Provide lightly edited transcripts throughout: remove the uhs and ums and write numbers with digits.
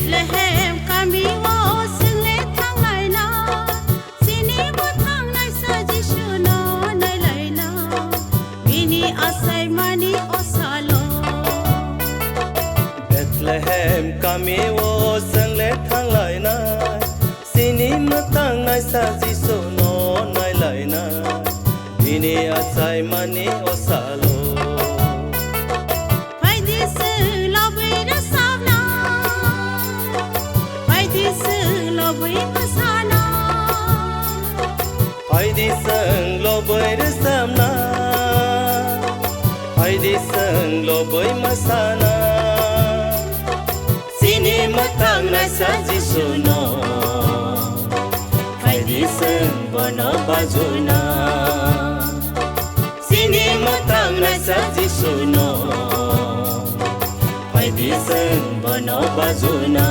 Bethlehem kamiwo single thanglai na sini mo thangnai sa Jishu no nai lai na bini asai mani osalo Bethlehem kamiwo single thanglai na sini mo thangnai sa Jishu no nai lai na bini asai mani osalo Haidi sang lo bơi ra samna Haidi sang lo bơi masana Sini matang na sa Jishu no Haidi sang bono bajuna Sini matang na sa Jishu no Haidi sang bono bajuna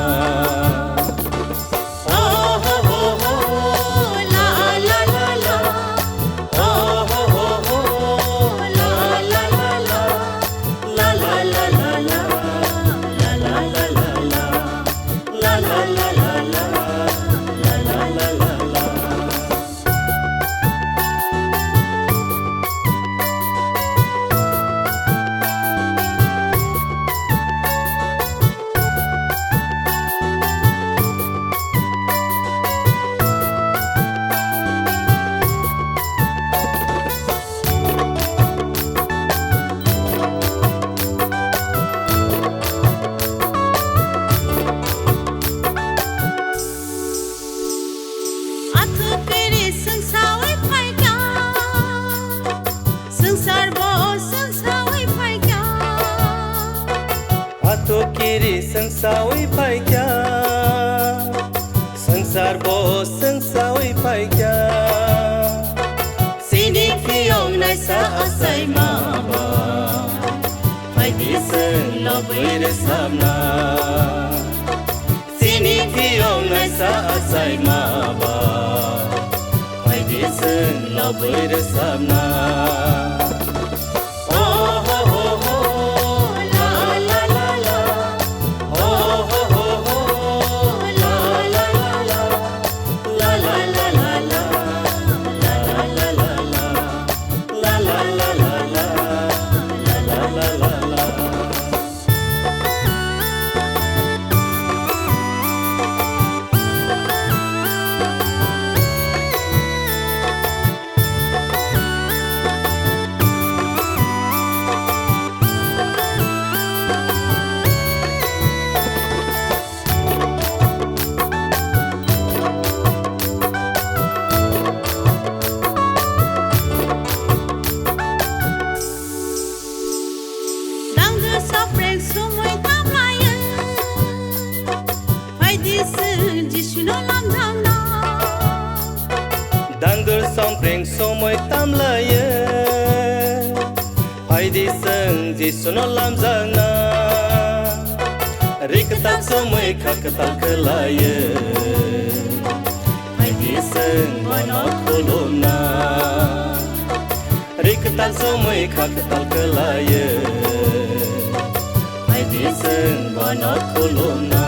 Kiri sangsawi pai kya sangsar bo sangsawi pai kya sini phiong nai sa asai ma ba pai di sang lo bui re samna sini phiong nai sa asai ma ba pai di sang lo bui re samna Dangdul song preng somoi tam la ye Haidi sang Jishu no lam jang na Riktak somoi khaktal kala ye Haidi sang bono khulum na Riktak somoi khaktal kala ye Haidi sang bono khulum na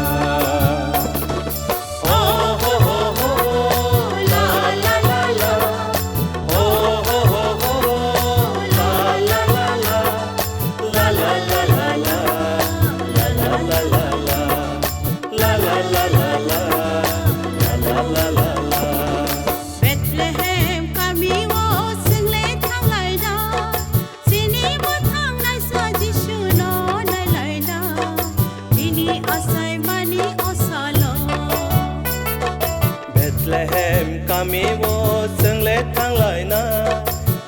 Bethlehem kami wo seng le thang lai na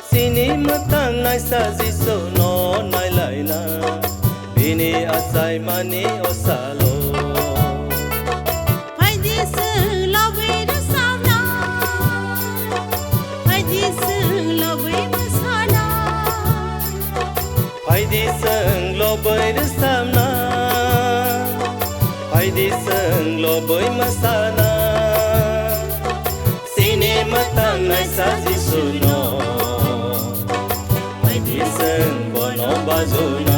sini matang nai sa Jishu no nai lai na bini asai mani osalo Pai di sung lo bui ra samna Pai di sung lo bui masana Pai di sung lo bui ra samna Pai di sung lo bui masana matang nai sa Jishu no Pai di sang bono bajuna